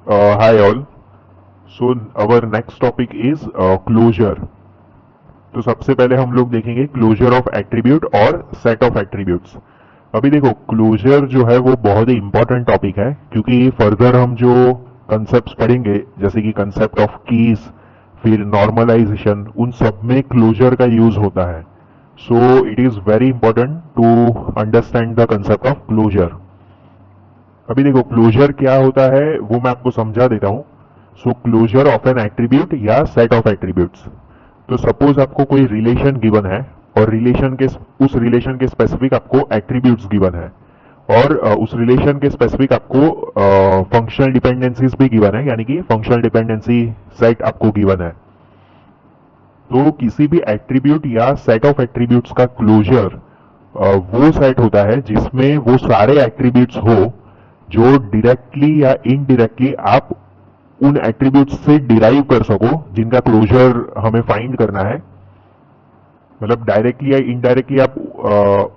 Hi all. So our next topic is closure. तो सबसे पहले हम लोग देखेंगे क्लोजर ऑफ एट्रीब्यूट और सेट ऑफ एट्रीब्यूट्स। अभी देखो क्लोजर जो है वो बहुत ही इंपॉर्टेंट टॉपिक है क्योंकि फर्दर हम जो कंसेप्ट पढ़ेंगे जैसे कि कंसेप्ट ऑफ कीज, फिर नॉर्मलाइजेशन, उन सब में क्लोजर का यूज होता है। So it is very important to understand the concept of closure. अभी देखो क्लोजर क्या होता है वो मैं आपको समझा देता हूं। सो क्लोजर ऑफ एन एट्रीब्यूट या सेट ऑफ एट्रीब्यूट्स। तो सपोज आपको कोई रिलेशन गिवन है और रिलेशन के उस रिलेशन के स्पेसिफिक आपको एट्रीब्यूट्स गिवन है और उस रिलेशन के स्पेसिफिक आपको फंक्शनल डिपेंडेंसीज भी गिवन है, यानी कि फंक्शनल डिपेंडेंसी सेट आपको गिवन है। तो किसी भी एट्रीब्यूट या सेट ऑफ एट्रीब्यूट्स का क्लोजर वो सेट होता है जिसमें वो सारे एट्रीब्यूट्स हो जो डायरेक्टली या इनडायरेक्टली आप उन एट्रीब्यूट्स से डिराइव कर सको, जिनका क्लोजर हमें फाइंड करना है। मतलब डायरेक्टली या इनडायरेक्टली आप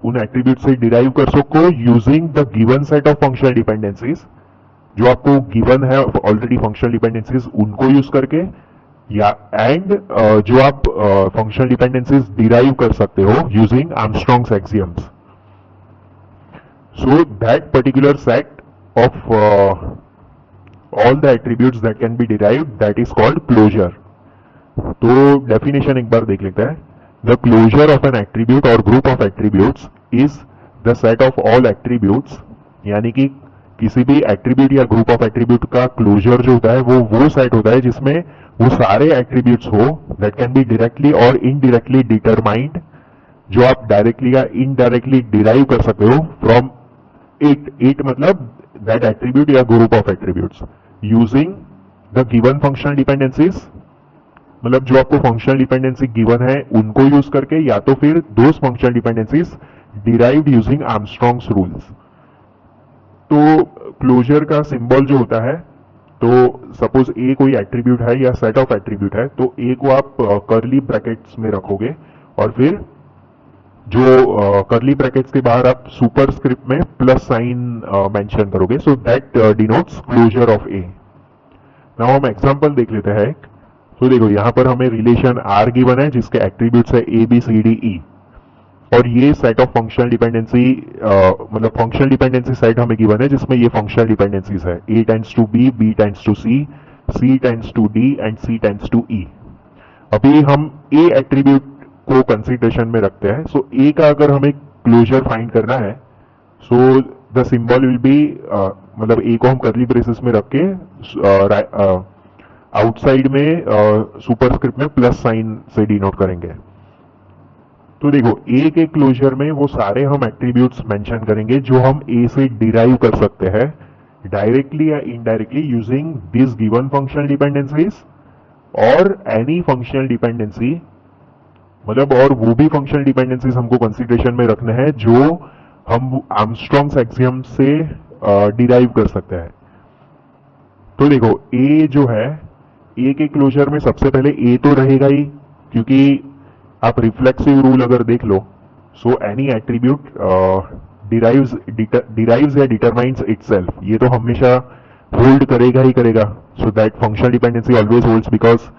उन एट्रीब्यूट से डिराइव कर सको using the given set of functional dependencies जो आपको गिवन है ऑलरेडी, फंक्शनल डिपेंडेंसीज उनको यूज करके, या एंड जो आप फंक्शनल डिपेंडेंसीज डिराइव कर सकते हो using Armstrong's axioms. So that particular set of all the attributes that can be derived, that is called closure. तो definition एक बार देख लेते हैं। The closure of an attribute or group of attributes is the set of all attributes, यानी कि किसी भी attribute या ग्रुप ऑफ एट्रीब्यूट का क्लोजर जो होता है वो सेट होता है जिसमें वो सारे एट्रीब्यूट्स हो दैट कैन बी डायरेक्टली और इनडायरेक्टली डिटरमाइंड, जो आप डायरेक्टली या इनडायरेक्टली डिराइव कर सकते हो फ्रॉम इट मतलब दैट एट्रीब्यूट या group of attributes using the given functional dependencies. मतलब जो आपको फंक्शनल डिपेंडेंसी गिवन है उनको यूज करके, या तो फिर those functional dependencies derived using Armstrong's rules. तो क्लोजर का सिंबल जो होता है, तो सपोज ए कोई एट्रीब्यूट है या सेट ऑफ एट्रीब्यूट है, तो ए को आप कर्ली ब्रैकेट्स में रखोगे और फिर जो कर्ली ब्रैकेट्स के बाहर आप सुपर स्क्रिप्ट में प्लस साइन मेंशन करोगे। So that denotes closure of A. Now हम एग्जांपल देख लेते हैं। तो देखो यहां पर हमें रिलेशन आर गिवन है जिसके एट्रीब्यूट्स है A B C D E, और ये सेट ऑफ फंक्शनल डिपेंडेंसी मतलब फंक्शनल डिपेंडेंसी सेट हमें गिवन है जिसमें ये फंक्शनल डिपेंडेंसीज है, A tends to B tends to C tends to D and C tends to E. अभी हम ए एट्रीब्यूट को कंसीडरेशन में रखते हैं। सो ए का अगर हमें क्लोजर फाइंड करना है, so the symbol will be मतलब ए को हम कर्ली ब्रेसेस में रख के आउटसाइड में सुपरस्क्रिप्ट में प्लस साइन से डिनोट करेंगे। तो देखो ए के क्लोजर में वो सारे हम एट्रीब्यूट्स मेंशन करेंगे जो हम ए से डिराइव कर सकते हैं डायरेक्टली या indirectly using this given functional dependencies और एनी फंक्शनल डिपेंडेंसी, मतलब और वो भी फंक्शनल डिपेंडेंसीज हमको कंसीडरेशन में रखने हैं जो हम आर्मस्ट्रॉन्ग्स एक्सियम से डिराइव कर सकते हैं। तो देखो ए जो है, ए के क्लोजर में सबसे पहले ए तो रहेगा ही, क्योंकि आप रिफ्लेक्सिव रूल अगर देख लो, सो एनी एट्रीब्यूट डिराइव्स या डिटरमाइंस इटसेल्फ, ये तो हमेशा होल्ड करेगा ही करेगा। So that functional dependency always holds, because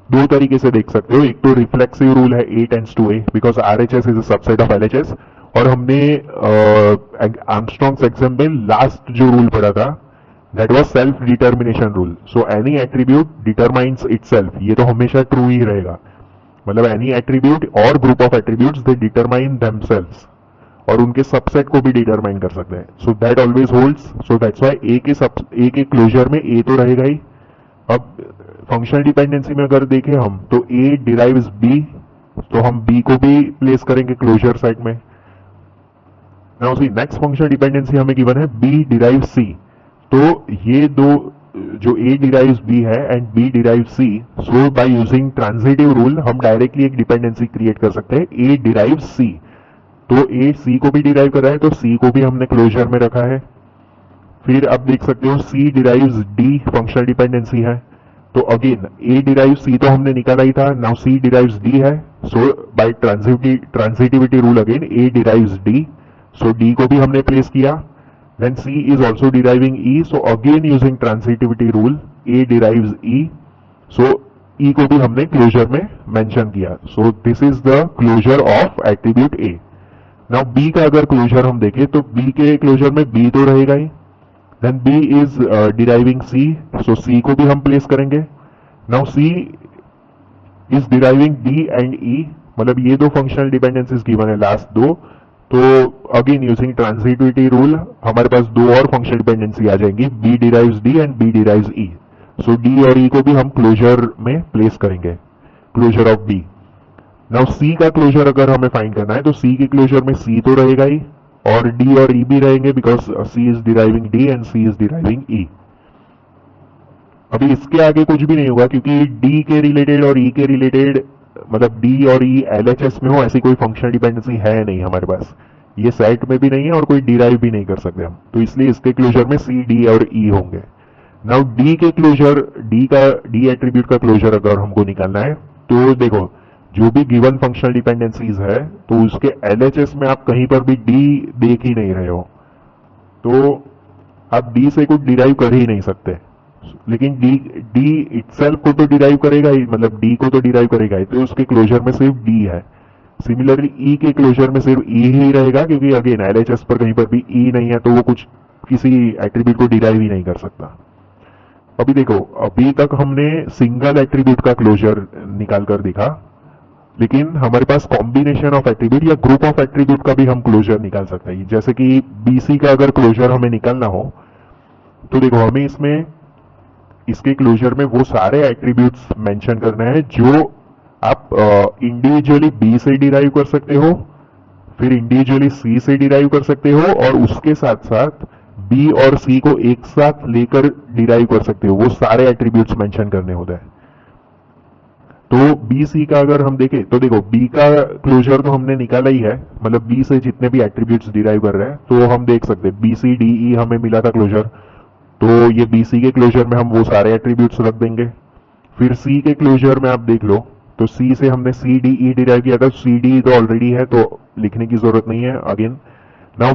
दो तरीके से देख सकते हो। एक तो रिफ्लेक्सिव रूल है A tends to A because RHS is a subset of LHS, और हमने आर्मस्ट्रॉन्ग्स एक्सियम में लास्ट जो रूल पढ़ा था that was self determination rule. So any attribute determines itself, ये तो हमेशा ट्रू ही रहेगा। मतलब एनी एट्रीब्यूट और group of attributes they determine themselves, और उनके सबसेट को भी डिटरमाइन कर सकते हैं। So that always holds. So that's why A के क्लोजर में ए तो रहेगा ही। अब फंक्शनल डिपेंडेंसी में अगर देखें हम, तो ए डिराइव्स बी, तो हम बी को भी प्लेस करेंगे क्लोजर साइड में। Now see next functional dependency हमें गिवन है बी डिराइव्स सी। तो ये दो जो ए डिराइव्स बी है and B derives C, so by using transitive rule हम डायरेक्टली एक डिपेंडेंसी क्रिएट कर सकते हैं, ए डिराइव्स सी। तो ए सी को भी डिराइव कर रहा है, तो सी को भी हमने क्लोजर में रखा है। फिर आप देख सकते हो सी डिराइव्स डी फंक्शनल डिपेंडेंसी है, तो अगेन ए डिराइव सी तो हमने निकाला ही था, नाउ सी डिराइव्स डी है। सो बाय ट्रांजिटिविटी रूल अगेन ए डिराइव्स डी, सो डी को भी हमने प्लेस किया। then C is also deriving E, so again using transitivity rule A derives E, so E को भी हमने क्लोजर में मेंशन किया, so this is the closure of attribute A. Now B का अगर क्लोजर हम देखें तो B के क्लोजर में B तो रहेगा ही, then B is deriving C, so C को भी हम प्लेस करेंगे. Now C is deriving D and E, मतलब ये दो फंक्शनल डिपेंडेंसीज गिवन है लास्ट दो, तो अगेन यूजिंग ट्रांजिटिविटी रूल हमारे पास दो और फंक्शनल डिपेंडेंसी आ जाएंगी, B derives D and B derives E, so D और E को भी हम क्लोजर में प्लेस करेंगे, closure of B. Now C का क्लोजर अगर हमें फाइंड करना है तो C के क्लोजर में C तो रहेगा ही और D और E भी रहेंगे, because C is deriving D and C is deriving E. अभी इसके आगे कुछ भी नहीं होगा क्योंकि D के रिलेटेड और E के रिलेटेड, मतलब D और E LHS में हो ऐसी कोई फंक्शनल डिपेंडेंसी है नहीं हमारे पास, ये सेट में भी नहीं है और कोई डिराइव भी नहीं कर सकते हम, तो इसलिए इसके क्लोजर में C, D और E होंगे. नाउ D के क्लोजर, D एट्रीब्यूट का क्लोजर अगर हमको निकालना है तो देखो जो भी गिवन फंक्शनल डिपेंडेंसीज है तो उसके LHS में आप कहीं पर भी D देख ही नहीं रहे हो, तो आप D से कुछ डिराइव कर ही नहीं सकते, लेकिन D इटसेल्फ को तो डिराइव करेगा ही, मतलब D को तो डिराइव करेगा ही, तो उसके क्लोजर में सिर्फ D है. सिमिलरली E के क्लोजर में सिर्फ E ही रहेगा क्योंकि अगेन LHS पर कहीं पर भी E नहीं है तो वो कुछ किसी एट्रीब्यूट को डिराइव ही नहीं कर सकता. अभी देखो अभी तक हमने सिंगल एट्रीब्यूट का क्लोजर निकाल कर दिखा, लेकिन हमारे पास कॉम्बिनेशन ऑफ एट्रीब्यूट या ग्रुप ऑफ एट्रीब्यूट का भी हम क्लोजर निकाल सकते हैं. जैसे कि BC का अगर क्लोजर हमें निकालना हो तो देखो हमें इसमें इसके क्लोजर में वो सारे एट्रीब्यूट्स मेंशन करना है जो आप इंडिविजुअली B से डिराइव कर सकते हो, फिर इंडिविजुअली C से डिराइव कर सकते हो और उसके साथ साथ B और C को एक साथ लेकर डिराइव कर सकते हो, वो सारे एट्रीब्यूट्स मेंशन करने होते हैं. तो BC का अगर हम देखें तो देखो B का क्लोजर तो हमने निकाला ही है, मतलब B से जितने भी एट्रीब्यूट्स डिराइव कर रहे हैं तो हम देख सकते हैं BC DE हमें मिला था क्लोजर, तो ये BC के क्लोजर में हम वो सारे एट्रीब्यूट्स रख देंगे. फिर C के क्लोजर में आप देख लो तो C से हमने CDE डिराइव किया था, CDE तो ऑलरेडी है तो लिखने की जरूरत नहीं है अगेन. नाउ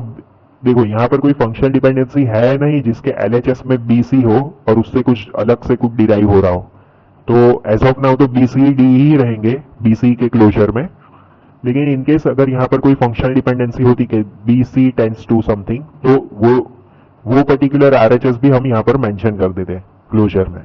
देखो यहाँ पर कोई फंक्शनल डिपेंडेंसी है नहीं जिसके LHS में BC हो और उससे कुछ अलग से कुछ डिराइव हो रहा हो, तो एज ऑफ नाउ तो BCD ही रहेंगे BC के क्लोजर में. लेकिन इनकेस अगर यहाँ पर कोई फंक्शनल डिपेंडेंसी होती कि BC टेंड्स टू समथिंग, तो वो पर्टिकुलर RHS भी हम यहाँ पर मेंशन कर देते क्लोजर में.